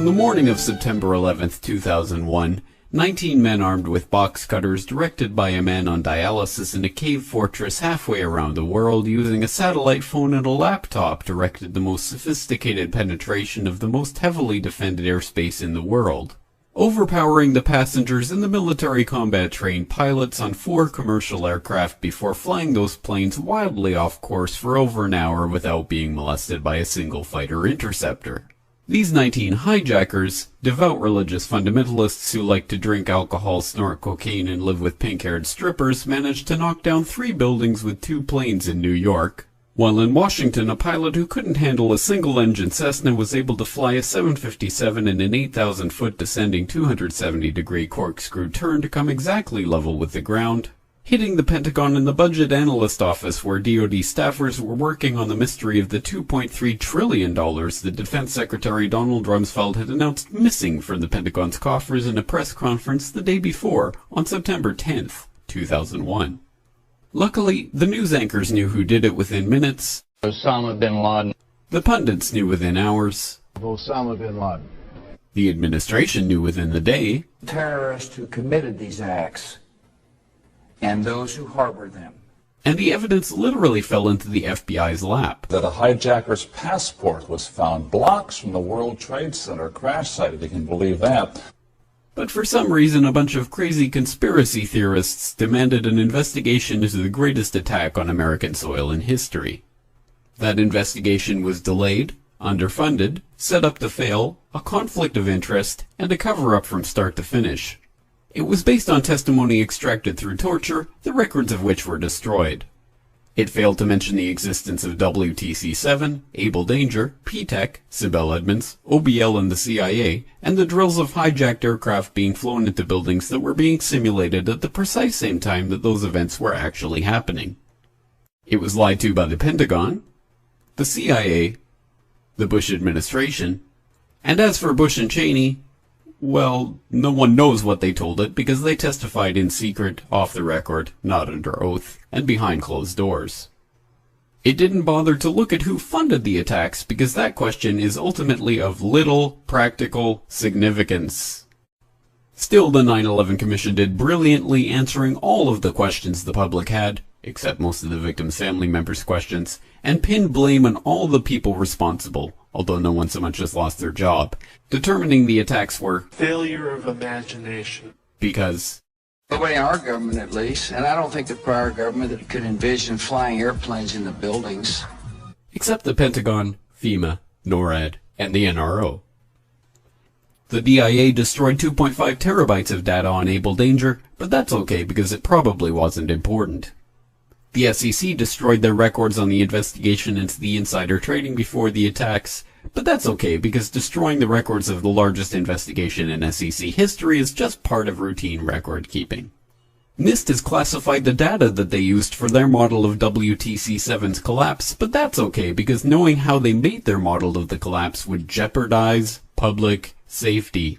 the morning of September 11th, 2001, 19 men armed with box cutters directed by a man on dialysis in a cave fortress halfway around the world using a satellite phone and a laptop directed the most sophisticated penetration of the most heavily defended airspace in the world, overpowering the passengers and the military combat-trained pilots on 4 commercial aircraft before flying those planes wildly off course for over an hour without being molested by a single fighter interceptor. These 19 hijackers, devout religious fundamentalists who like to drink alcohol, snort cocaine, and live with pink-haired strippers, managed to knock down 3 buildings with 2 planes in New York, while in Washington a pilot who couldn't handle a single-engine Cessna was able to fly a 757 in an 8,000-foot descending 270-degree corkscrew turn to come exactly level with the ground, hitting the Pentagon and the Budget Analyst Office where DoD staffers were working on the mystery of the $2.3 trillion that Defense Secretary Donald Rumsfeld had announced missing from the Pentagon's coffers in a press conference the day before, on September 10th, 2001. Luckily, the news anchors knew who did it within minutes. Osama bin Laden. The pundits knew within hours. Osama bin Laden. The administration knew within the day. Terrorists who committed these acts and those who harbored them. And the evidence literally fell into the FBI's lap. That a hijacker's passport was found blocks from the World Trade Center crash site, if you can believe that. But for some reason, a bunch of crazy conspiracy theorists demanded an investigation into the greatest attack on American soil in history. That investigation was delayed, underfunded, set up to fail, a conflict of interest, and a cover-up from start to finish. It was based on testimony extracted through torture, the records of which were destroyed. It failed to mention the existence of WTC-7, Able Danger, P-TECH, Sibel Edmonds, OBL and the CIA, and the drills of hijacked aircraft being flown into buildings that were being simulated at the precise same time that those events were actually happening. It was lied to by the Pentagon, the CIA, the Bush administration, and as for Bush and Cheney, well, no one knows what they told it because they testified in secret, off the record, not under oath, and behind closed doors. It didn't bother to look at who funded the attacks because that question is ultimately of little practical significance. Still, the 9/11 Commission did brilliantly answering all of the questions the public had, except most of the victims' family members' questions, and pinned blame on all the people responsible, although no one so much as lost their job, determining the attacks were failure of imagination. Because Nobody in our government, at least, and I don't think the prior government that could envision flying airplanes in the buildings. Except the Pentagon, FEMA, NORAD, and the NRO. The DIA destroyed 2.5 terabytes of data on Able Danger, but that's okay because it probably wasn't important. The SEC destroyed their records on the investigation into the insider trading before the attacks, but that's okay because destroying the records of the largest investigation in SEC history is just part of routine record keeping. NIST has classified the data that they used for their model of WTC-7's collapse, but that's okay because knowing how they made their model of the collapse would jeopardize public safety.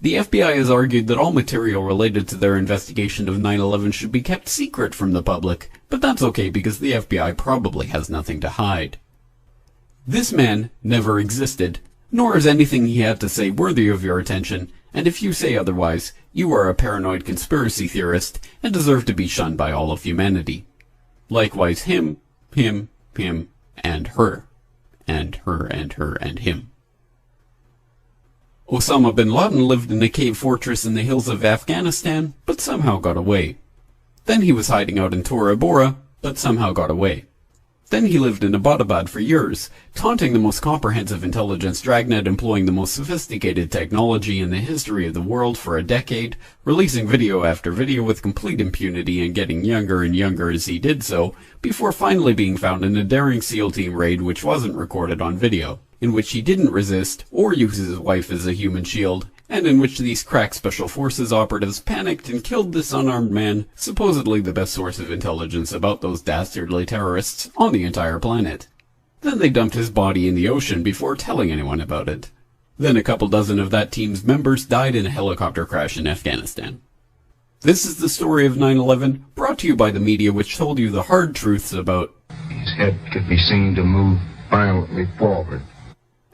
The FBI has argued that all material related to their investigation of 9/11 should be kept secret from the public, but that's okay because the FBI probably has nothing to hide. This man never existed, nor is anything he had to say worthy of your attention, and if you say otherwise, you are a paranoid conspiracy theorist and deserve to be shunned by all of humanity. Likewise him, and her, and her, and her, and him. Osama bin Laden lived in a cave fortress in the hills of Afghanistan, but somehow got away. Then he was hiding out in Tora Bora, but somehow got away. Then he lived in Abbottabad for years, taunting the most comprehensive intelligence dragnet employing the most sophisticated technology in the history of the world for a decade, releasing video after video with complete impunity and getting younger and younger as he did so, before finally being found in a daring SEAL team raid which wasn't recorded on video, in which he didn't resist or use his wife as a human shield, and in which these crack Special Forces operatives panicked and killed this unarmed man, supposedly the best source of intelligence about those dastardly terrorists on the entire planet. Then they dumped his body in the ocean before telling anyone about it. Then a couple dozen of that team's members died in a helicopter crash in Afghanistan. This is the story of 9/11, brought to you by the media which told you the hard truths about his head could be seen to move violently forward.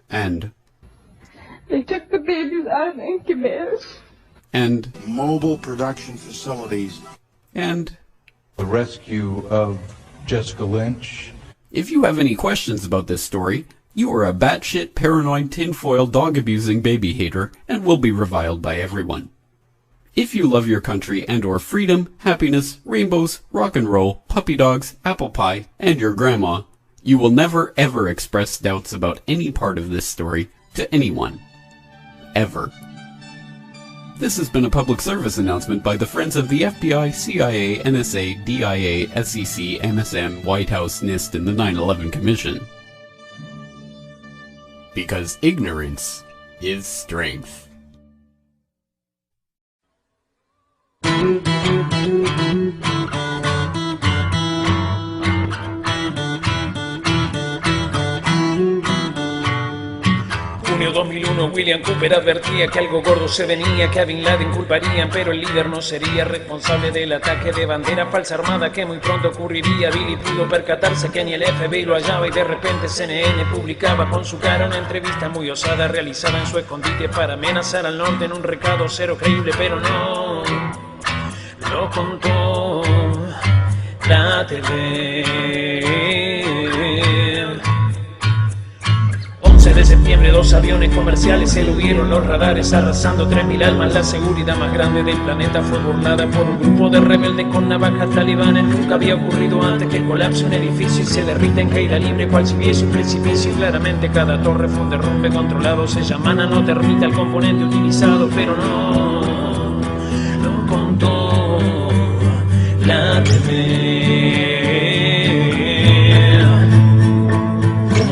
And They took the babies out of incubators. And mobile production facilities. And the rescue of Jessica Lynch. If you have any questions about this story, you are a batshit paranoid tinfoil dog-abusing baby hater and will be reviled by everyone. If you love your country and or freedom, happiness, rainbows, rock and roll, puppy dogs, apple pie, and your grandma, you will never ever express doubts about any part of this story to anyone. Ever. This has been a public service announcement by the Friends of the FBI, CIA, NSA, DIA, SEC, MSM, White House, NIST, and the 9/11 Commission. Because ignorance is strength. Junio 2001, William Cooper advertía que algo gordo se venía, que a Bin Laden culparían, pero el líder no sería responsable del ataque de bandera falsa armada que muy pronto ocurriría. Billy pudo percatarse que ni el FBI lo hallaba y de repente CNN publicaba con su cara una entrevista muy osada realizada en su escondite para amenazar al norte en un recado cero creíble, pero no lo contó la TV. 11 de septiembre, 2 aviones comerciales eludieron los radares, arrasando 3.000 almas. La seguridad más grande del planeta fue burlada por un grupo de rebeldes con navajas talibanes. Nunca había ocurrido antes que colapse un edificio y se derrita en caída libre, cual si viese un precipicio. Y claramente cada torre fue un derrumbe controlado. Se llama no termita el componente utilizado, pero no lo contó la TV.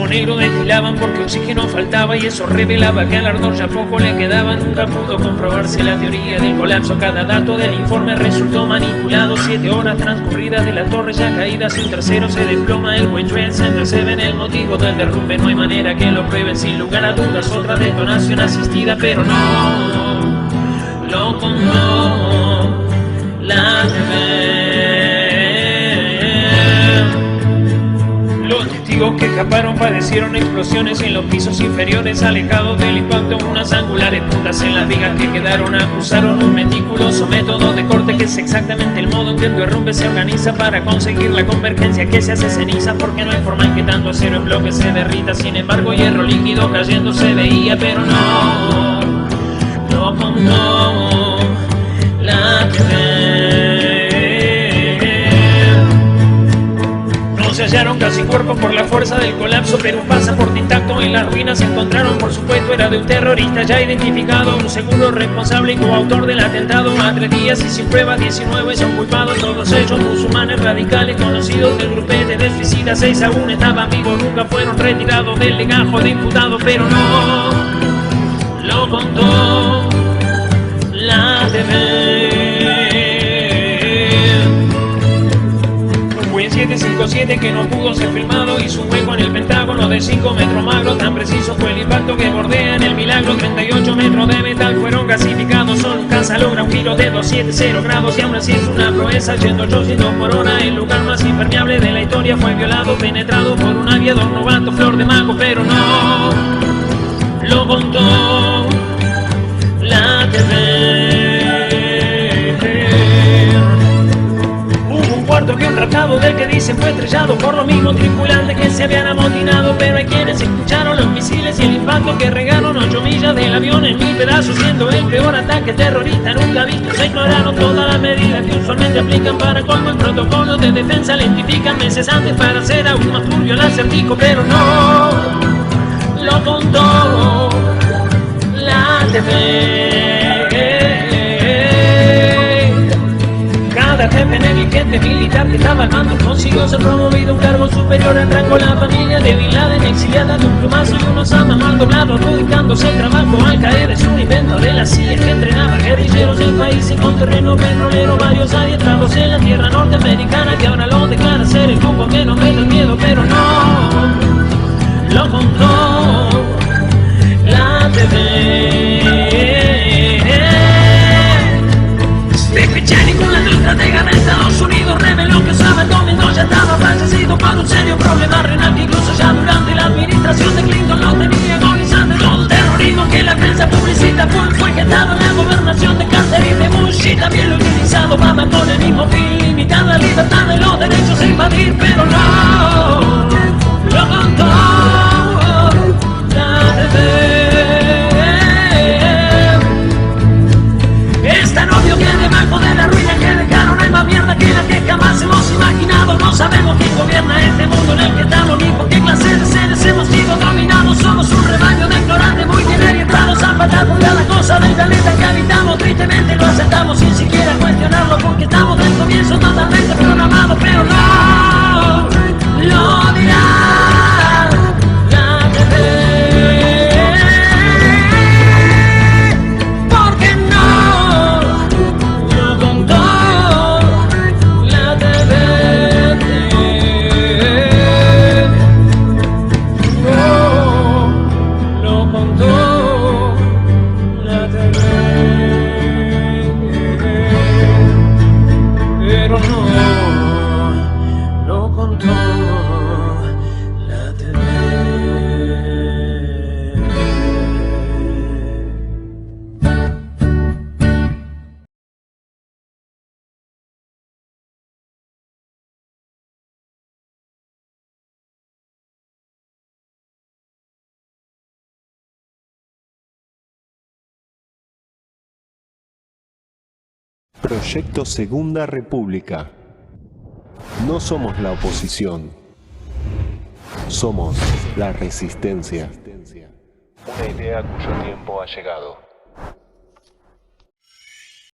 Negro destilaban porque oxígeno faltaba y eso revelaba que al ardor ya poco le quedaba. Nunca pudo comprobarse la teoría del colapso. Cada dato del informe resultó manipulado. 7 horas transcurridas de la torre ya caídas, un tercero se desploma. El World Trade Center se ven el motivo del derrumbe. No hay manera que lo prueben, sin lugar a dudas. Otra detonación asistida, pero no lo contó la TV. Los testigos que escaparon padecieron explosiones en los pisos inferiores, alejados del impacto. Unas angulares puntas en las vigas que quedaron acusaron un meticuloso método de corte que es exactamente el modo en que el derrumbe se organiza para conseguir la convergencia que se hace ceniza, porque no hay forma en que tanto acero en bloque se derrita. Sin embargo, hierro líquido cayendo se veía, pero no lo contó la TV. Se hallaron casi cuerpos por la fuerza del colapso, pero un pasaporte intacto en las ruinas se encontraron. Por supuesto era de un terrorista ya identificado, un seguro responsable y coautor del atentado. A 3 días y sin pruebas, 19 son culpados, todos ellos musulmanes radicales conocidos del grupete de suicidas. 6 aún estaban vivos, nunca fueron retirados del legajo de imputados, pero no lo contó la TV. 757 que no pudo ser filmado, hizo un hueco en el Pentágono de 5 metros magros. Tan preciso fue el impacto que bordea en el milagro. 38 metros de metal fueron gasificados. Solo un caza logra un giro de 270 grados y aún así es una proeza. Yendo 800 por hora, el lugar más impermeable de la historia fue violado, penetrado por un aviador novato, flor de mago, pero no lo contó la TV. Cuarto que un tratado del que dicen fue estrellado por los mismos tripulantes que se habían amotinado, pero hay quienes escucharon los misiles y el impacto que regaron 8 millas del avión en 1000 pedazos, siendo el peor ataque terrorista nunca visto. Se ignoraron todas las medidas que usualmente aplican para colmo el protocolo de defensa. Lentifican meses antes para hacer aún más turbio el acertijo, pero no lo contó la TV. Cada jefe negligente militar que estaba al mando consiguió ser promovido a un cargo superior al rango. La familia de Bin Laden exiliada de un plumazo y unos amas mal doblados, adjudicándose el trabajo al caer. Es un invento de la CIA que entrenaba guerrilleros del país y con terreno petrolero. Varios adiestrados en la tierra norteamericana que ahora lo declara ser el grupo que no mete el miedo, pero no lo contó la TV. Con la estratega de Estados Unidos reveló que Osama Bin Laden ya estaba fallecido por un serio problema renal que incluso ya durante la administración de Clinton lo tenía agonizante. Todo el terrorismo que la prensa Sí, también lo he utilizado, mamá, con el mismo fin. Limitar la libertad de los derechos a invadir, pero no lo contó la TV. Es tan obvio que debajo de la ruina que dejaron hay más mierda que la que jamás hemos imaginado. No sabemos quién gobierna este mundo en el que estamos, ni por qué clase de seres hemos sido dominados. Somos un rebaño de ignorantes muy bien orientados a patar por cada cosa del planeta que habitamos. Tristemente lo aceptamos sin siquiera cuestionarlo, porque estamos del comienzo totalmente programados, pero no lo dirá la TV. Porque no lo contó la TV. No lo contó la TV. Pero no lo contó la TV. Proyecto Segunda República. No somos la oposición. Somos la resistencia. Una idea cuyo tiempo ha llegado.